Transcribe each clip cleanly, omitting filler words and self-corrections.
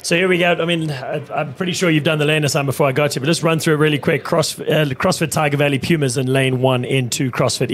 So here we go. I mean, I'm pretty sure you've done the lane assignment before I got to, but just run through it really quick. CrossFit Tiger Valley Pumas in lane 1, in 2 CrossFit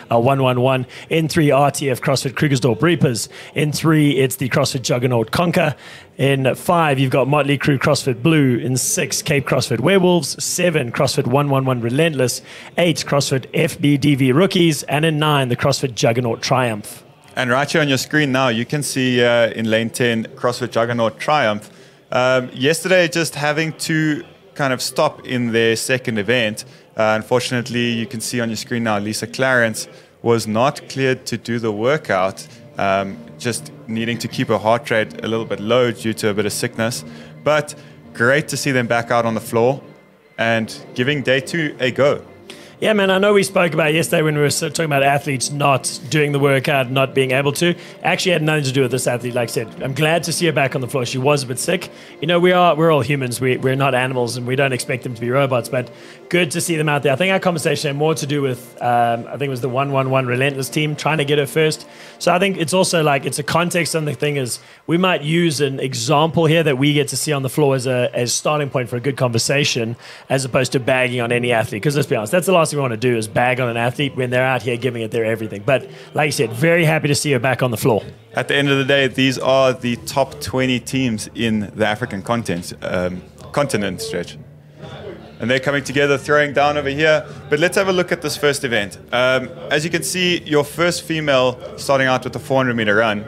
111, in 3 RTF CrossFit Krugersdorp Reapers, in 3 it's the CrossFit Juggernaut Conquer, in 5 you've got Motley Crue CrossFit Blue, in 6 Cape CrossFit Werewolves, 7 CrossFit 111 Relentless, 8 CrossFit FBDV Rookies, and in 9 the CrossFit Juggernaut Triumph. And right here on your screen now, you can see in lane 10, CrossFit Juggernaut Triumph. Yesterday, just having to kind of stop in their second event. Unfortunately, you can see on your screen now, Lisa Clarence was not cleared to do the workout, just needing to keep her heart rate a little bit low due to a bit of sickness. But great to see them back out on the floor and giving day 2 a go. Yeah, man, I know we spoke about yesterday when we were talking about athletes not doing the workout, not being able to. Actually had nothing to do with this athlete, like I said. I'm glad to see her back on the floor. She was a bit sick. You know, we're all humans. We're not animals, and we don't expect them to be robots, but good to see them out there. I think our conversation had more to do with, I think it was the 111 Relentless team trying to get her first. So I think it's also like, it's a context, and the thing is, we might use an example here that we get to see on the floor as starting point for a good conversation, as opposed to bagging on any athlete. Because let's be honest, that's the last thing we want to do, is bag on an athlete when they're out here giving it their everything. But like you said, very happy to see her back on the floor. At the end of the day, these are the top 20 teams in the African continent stretch. And they're coming together, throwing down over here. But let's have a look at this first event. As you can see, your first female starting out with the 400-meter run.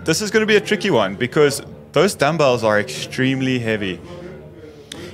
This is going to be a tricky one because those dumbbells are extremely heavy.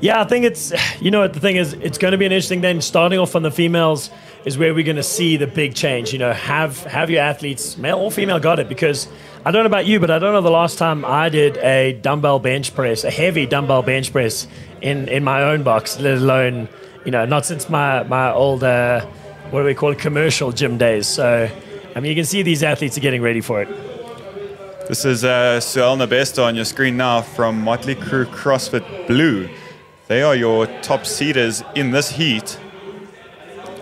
Yeah, I think it's, you know what the thing is, it's going to be an interesting thing. Starting off on the females is where we're going to see the big change. You know, have your athletes, male or female, got it. Because I don't know about you, but I don't know the last time I did a dumbbell bench press, a heavy dumbbell bench press in my own box, let alone, you know, not since my old, what do we call it, commercial gym days. So, I mean, you can see these athletes are getting ready for it. This is Suel Nabesta on your screen now from Motley Crue CrossFit Blue. They are your top seeders in this heat.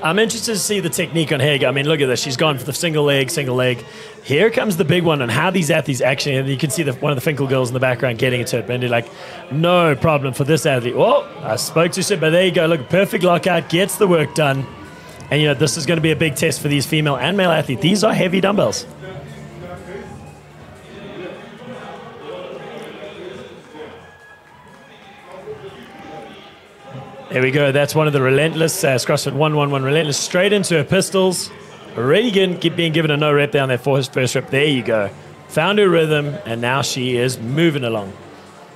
I'm interested to see the technique on Hager. I mean, look at this. She's gone for the single leg. Here comes the big one, and how these athletes actually, and you can see one of the Finkel girls in the background getting into it. And you're like, no problem for this athlete. Well, I spoke too soon, but there you go. Look, perfect lockout, gets the work done. And, you know, this is going to be a big test for these female and male athletes. These are heavy dumbbells. There we go. That's one of the Relentless, CrossFit 111 Relentless, straight into her pistols. Already being given a no rep down there for his first rep. There you go. Found her rhythm, and now she is moving along.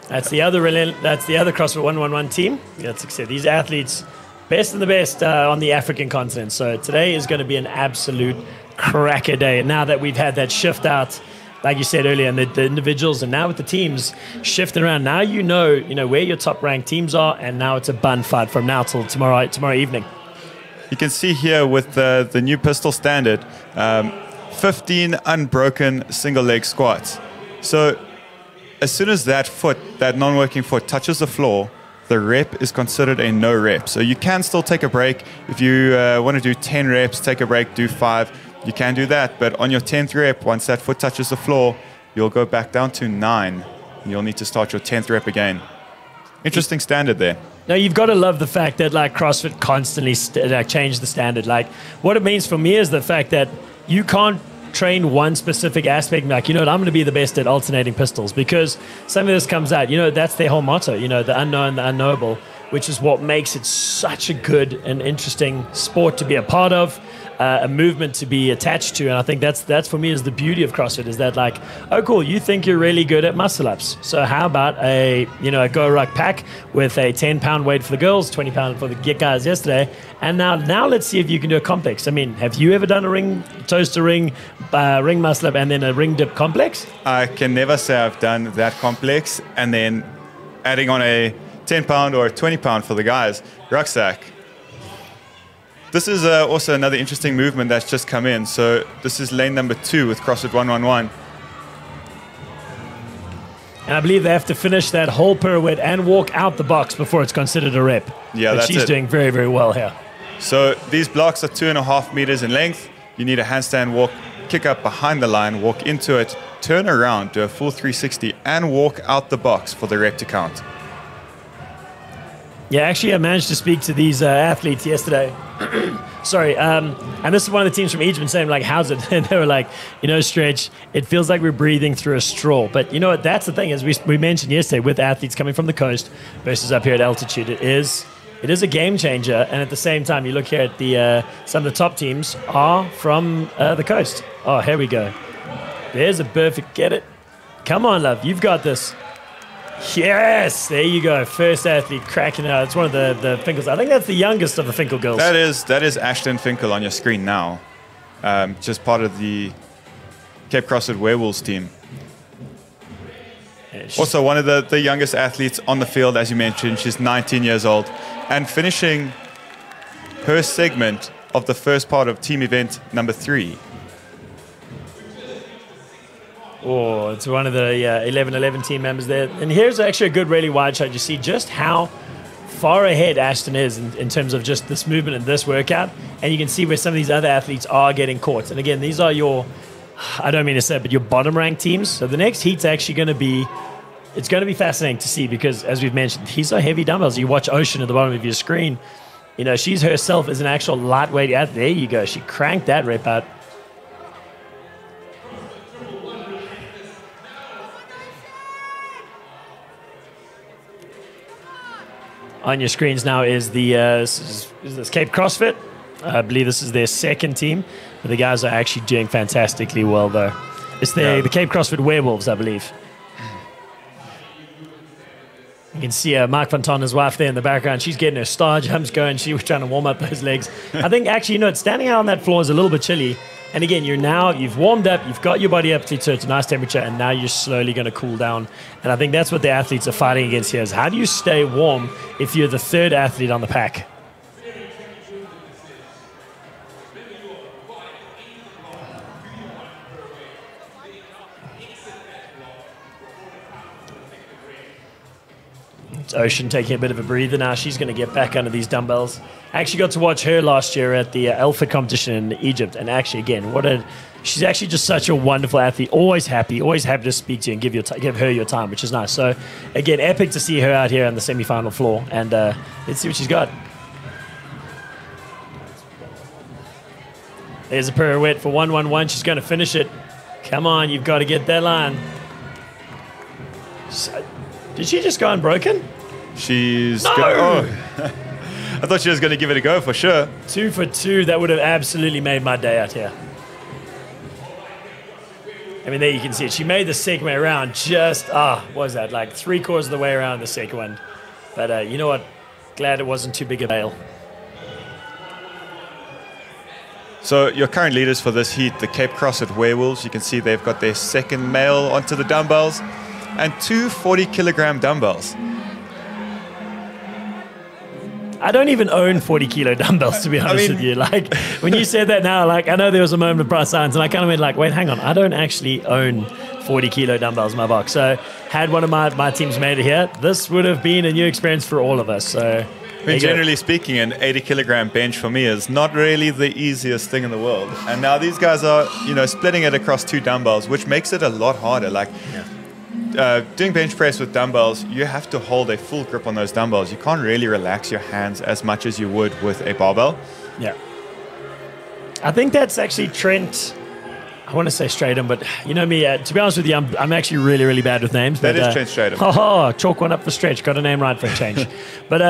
That's the other CrossFit 111 team. That's like I said, these athletes, best of the best on the African continent. So today is going to be an absolute cracker day. Now that we've had that shift out, like you said earlier, and the individuals, and now with the teams shifting around, now you know where your top ranked teams are, and now it's a bun fight from now till tomorrow evening. You can see here with the new pistol standard, 15 unbroken single leg squats. So as soon as that non-working foot touches the floor, the rep is considered a no rep. So you can still take a break. If you want to do 10 reps, take a break, do 5. You can do that, but on your 10th rep, once that foot touches the floor, you'll go back down to 9, and you'll need to start your 10th rep again. Interesting standard there. Now, you've got to love the fact that like CrossFit constantly change the standard. Like, what it means for me is the fact that you can't train one specific aspect, like, you know what, I'm going to be the best at alternating pistols, because some of this comes out, you know, that's their whole motto, you know, the unknown, the unknowable, which is what makes it such a good and interesting sport to be a part of. A movement to be attached to, and I think that's for me is the beauty of CrossFit, is that like, oh cool, you think you're really good at muscle ups, so how about a go ruck pack with a 10-pound weight for the girls, 20-pound for the guys yesterday, and now let's see if you can do a complex. I mean, have you ever done a ring toes to ring muscle up and then a ring dip complex? I can never say I've done that complex, and then adding on a 10-pound or a 20-pound for the guys rucksack. This is also another interesting movement that's just come in. So this is lane number 2 with CrossFit 111. And I believe they have to finish that whole pirouette and walk out the box before it's considered a rep. Yeah, but that's she's doing very, very well here. So these blocks are 2.5 meters in length. You need a handstand walk, kick up behind the line, walk into it, turn around, do a full 360, and walk out the box for the rep to count. Yeah, actually, I managed to speak to these athletes yesterday. Sorry, and this is one of the teams from Egypt saying, like, how's it? And they were like, Stretch, it feels like we're breathing through a straw. But you know what? That's the thing, as we mentioned yesterday, with athletes coming from the coast versus up here at altitude, it is a game changer. And at the same time, you look here at the some of the top teams are from the coast. Oh, here we go. There's a perfect get it. Come on, love, you've got this. Yes, there you go. First athlete cracking it out. It's one of the Finkles. I think that's the youngest of the Finkel girls. That is Ashton Finkel on your screen now. Just part of the Cape CrossFit Werewolves team. Yeah, also one of the youngest athletes on the field, as you mentioned. She's 19 years old. And finishing her segment of the first part of team event number 3. Oh, it's one of the 11-11 team members there. And here's actually a good, really wide shot. You see just how far ahead Ashton is in terms of just this movement and this workout. And you can see where some of these other athletes are getting caught. And again, these are your, I don't mean to say it, but your bottom ranked teams. So the next heat's actually going to be, it's going to be fascinating to see because, as we've mentioned, these are heavy dumbbells. You watch Ocean at the bottom of your screen. She's herself is an actual lightweight athlete. There you go. She cranked that rep out. On your screens now is the is this Cape CrossFit. I believe this is their second team. But the guys are actually doing fantastically well, though. It's the Cape CrossFit Werewolves, I believe. You can see Mark Fontana's wife there in the background. She's getting her star jumps going. She was trying to warm up those legs. I think actually, standing out on that floor is a little bit chilly. And again, you've warmed up, you've got your body up to it's a nice temperature, and now you're slowly going to cool down. And I think that's what the athletes are fighting against here is how do you stay warm if you're the third athlete on the pack? It's Ocean taking a bit of a breather now. She's going to get back under these dumbbells. I actually got to watch her last year at the Alpha competition in Egypt. And actually, again, she's actually just such a wonderful athlete. Always happy to speak to you and give her your time, which is nice. So, again, epic to see her out here on the semi-final floor. And let's see what she's got. There's a pirouette for 111. She's going to finish it. Come on, you've got to get that line. So, did she just go unbroken? She's... No! I thought she was going to give it a go for sure. 2 for 2. That would have absolutely made my day out here. I mean, there you can see it. She made the second way around just, what was that? Like 3/4 of the way around the second one. But you know what? Glad it wasn't too big a bail. So your current leaders for this heat, the Cape CrossFit Werewolves, you can see they've got their second male onto the dumbbells and 2 40-kilogram dumbbells. I don't even own 40-kilo dumbbells, to be honest with you. Like, when you said that now, like, I know there was a moment of bright silence, and I kind of went like, wait, hang on. I don't actually own 40-kilo dumbbells in my box. So had one of my teams made it here, this would have been a new experience for all of us. So, generally speaking, an 80-kilogram bench for me is not really the easiest thing in the world. And now these guys are, splitting it across 2 dumbbells, which makes it a lot harder. Like, doing bench press with dumbbells, you have to hold a full grip on those dumbbells. You can't really relax your hands as much as you would with a barbell. Yeah. I think that's actually Trent. I want to say Stratham, but you know me, to be honest with you, I'm actually really, really bad with names. That is Trent Stratham. Chalk one up for Stretch. Got a name right for a change. But,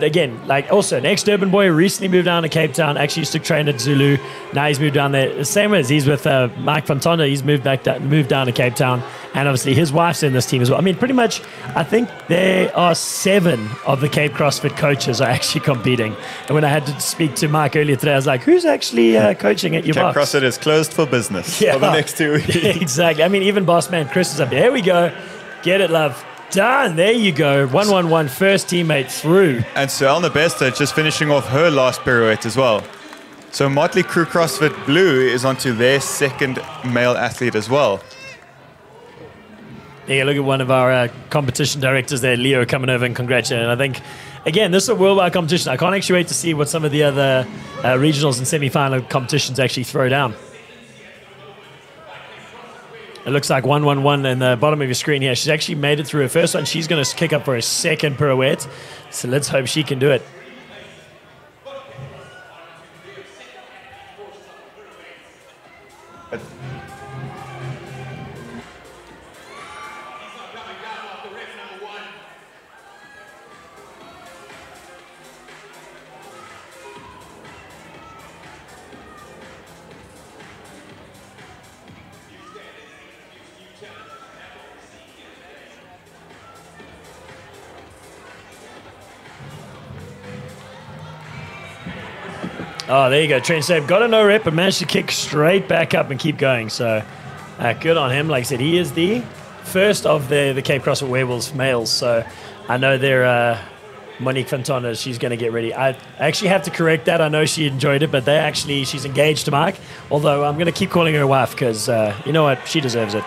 again, like also an ex-Durban boy, recently moved down to Cape Town, actually used to train at Zulu. Now he's moved down there. The same as he's with Mike Fontana. He's moved down to Cape Town. And obviously his wife's in this team as well. I mean, pretty much, I think there are 7 of the Cape CrossFit coaches are actually competing. And when I had to speak to Mike earlier today, I was like, who's actually coaching at your Cape box? CrossFit is closed for business for the next 2 weeks. Exactly. I mean, even boss man Chris is up there. Here we go. Get it, love. Done. There you go. 111, first teammate through. And Suelna Besta just finishing off her last pirouette as well. So Motley Crew CrossFit Blue is onto their second male athlete as well. Yeah, look at one of our competition directors there, Leo, coming over and congratulating. I think, again, this is a worldwide competition. I can't actually wait to see what some of the other regionals and semi-final competitions actually throw down. It looks like 111 in the bottom of your screen here. She's actually made it through her first one. She's going to kick up for a second pirouette. So let's hope she can do it. Oh, there you go. Trent Sabe got a no rep but managed to kick straight back up and keep going. So good on him. Like I said, he is the first of the Cape CrossFit Werewolves males. So I know they're Monique Fantona. She's going to get ready. I actually have to correct that. I know she enjoyed it, but she's engaged to Mike. Although I'm going to keep calling her wife because you know what? She deserves it.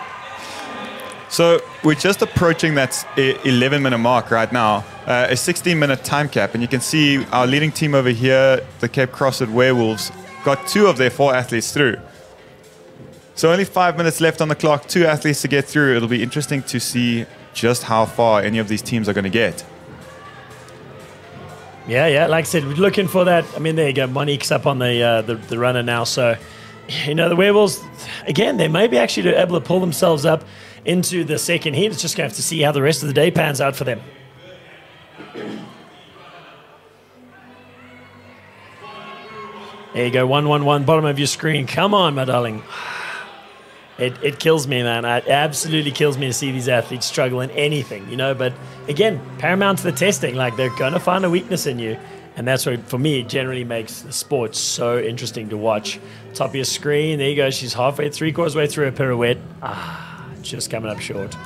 So we're just approaching that 11-minute mark right now, a 16-minute time cap. And you can see our leading team over here, the Cape CrossFit Werewolves, got 2 of their 4 athletes through. So only 5 minutes left on the clock, 2 athletes to get through. It'll be interesting to see just how far any of these teams are going to get. Yeah. Like I said, we're looking for that. I mean, there you go. Monique's up on the runner now. So, you know, the Werewolves, again, they may be actually able to pull themselves up into the second heat. It's just going to have to see how the rest of the day pans out for them. There you go, 111, bottom of your screen. Come on, my darling. It kills me, man. It absolutely kills me to see these athletes struggle in anything, you know. But again, paramount to the testing, like they're going to find a weakness in you. And that's what, for me, generally makes the sport so interesting to watch. Top of your screen, there you go. She's halfway, 3/4 way through a pirouette. Just coming up short.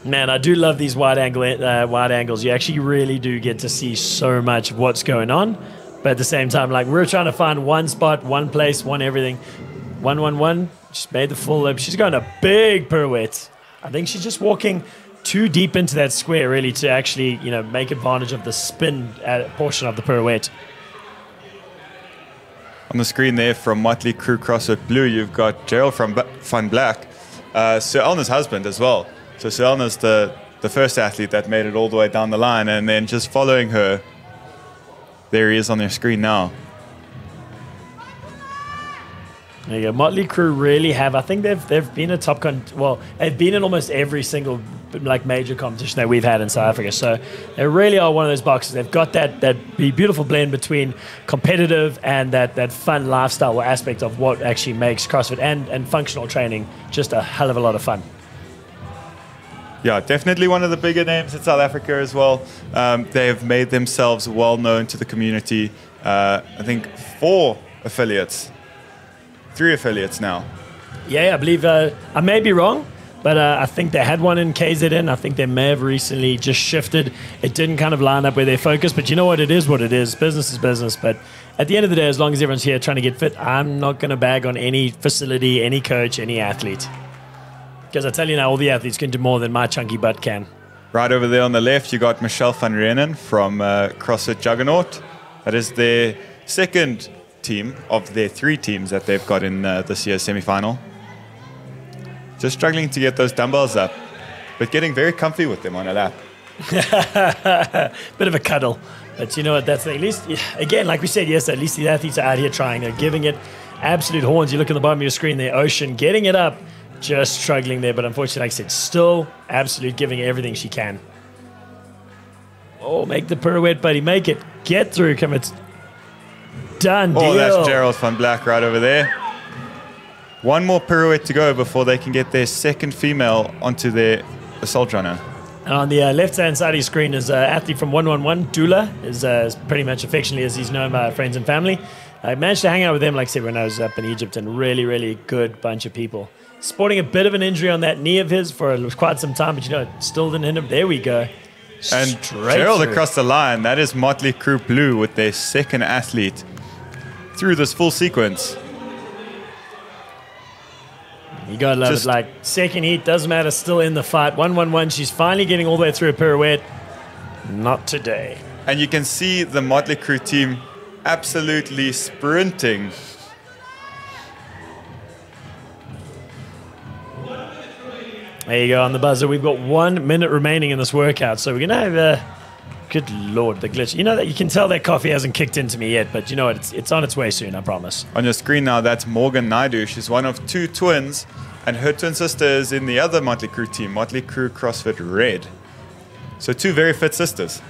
Man, I do love these wide angles. You actually really do get to see so much of what's going on. But at the same time, like we're trying to find one spot, one place, one everything. 111, she's made the full lip. She's going a big pirouette. I think she's just walking too deep into that square, really, to actually, you know, make advantage of the spin portion of the pirouette. On the screen there from Motley Crue CrossFit Blue, you've got Gerald from Van Black. Sir Elna's husband as well. So Sir Elna's the first athlete that made it all the way down the line, and then just following her, there he is on their screen now. There you go. Motley Crue really have. I think they've been a top they've been in almost every single like major competition that we've had in South Africa. So they really are one of those boxes. They've got that beautiful blend between competitive and that fun lifestyle aspect of what actually makes CrossFit and functional training just a hell of a lot of fun. Yeah, definitely one of the bigger names in South Africa as well. They have made themselves well known to the community. I think 3 affiliates now. Yeah, I believe, I may be wrong, but I think they had one in KZN. I think they may have recently just shifted. It didn't kind of line up where they focus, but you know what? It is what it is. Business is business. But at the end of the day, as long as everyone's here trying to get fit, I'm not going to bag on any facility, any coach, any athlete. Because I tell you now, all the athletes can do more than my chunky butt can. Right over there on the left, you got Michelle van Reenen from CrossFit Juggernaut. That is their second team of their 3 teams that they've got in this year's semi-final. Just struggling to get those dumbbells up, but getting very comfy with them on a lap. Bit of a cuddle. But you know what, that's at least, again, like we said yesterday, at least the athletes are out here trying. They're giving it absolute horns. You look at the bottom of your screen there, Ocean getting it up, just struggling there. But unfortunately, like I said, still absolute giving everything she can. Oh, make the pirouette, buddy. Make it. Get through. Come, it's done. Oh, deal. that's Gerald van Black right over there. One more pirouette to go before they can get their second female onto their assault runner. And on the left-hand side of your screen is an athlete from 111, Dula, is pretty much affectionately as he's known by our friends and family. I managed to hang out with them, like I said, when I was up in Egypt, and really, really good bunch of people. Sporting a bit of an injury on that knee of his for quite some time, but you know, it still didn't hit him. There we go. And Gerald across the line. That is Motley Crue Blue with their second athlete through this full sequence. You gotta love it. Like, second heat, doesn't matter, still in the fight. 111, she's finally getting all the way through a pirouette. Not today. And you can see the Motley Crue team absolutely sprinting. There you go on the buzzer. We've got 1 minute remaining in this workout, so we're going to have a... Good Lord, the glitch. You know that you can tell that coffee hasn't kicked into me yet, but you know what? It's on its way soon, I promise. On your screen now, that's Morgan Naidu. She's one of 2 twins, and her twin sister is in the other Motley Crue team, Motley Crue CrossFit Red. So 2 very fit sisters.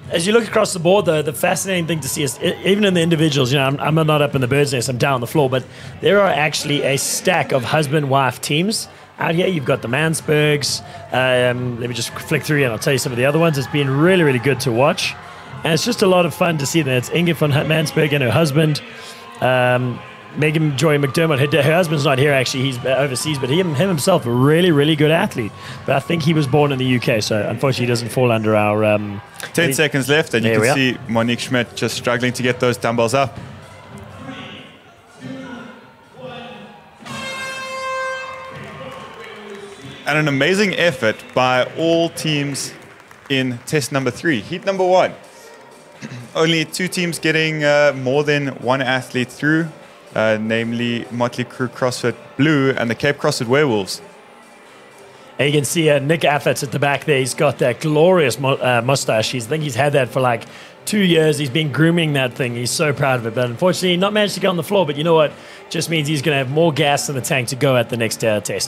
As you look across the board, though, the fascinating thing to see is, even in the individuals, you know, I'm not up in the bird's nest, I'm down on the floor, but there are actually a stack of husband-wife teams. Out here, you've got the Mansbergs. Let me just flick through and I'll tell you some of the other ones. It's been really, really good to watch. And it's just a lot of fun to see that. It's Inge von Mansberg and her husband, Megan Joy McDermott. Her husband's not here, actually. He's overseas, but him himself, a really, really good athlete. But I think he was born in the UK, so unfortunately he doesn't fall under our... 10 seconds left, and you can see Monique Schmidt just struggling to get those dumbbells up. And an amazing effort by all teams in test number 3. Heat number 1. Only 2 teams getting more than 1 athlete through, namely Motley Crue CrossFit Blue and the Cape CrossFit Werewolves. And you can see Nick Affat's at the back there. He's got that glorious mustache. I think he's had that for like 2 years. He's been grooming that thing. He's so proud of it. But unfortunately, not managed to get on the floor. But you know what? Just means he's going to have more gas in the tank to go at the next test.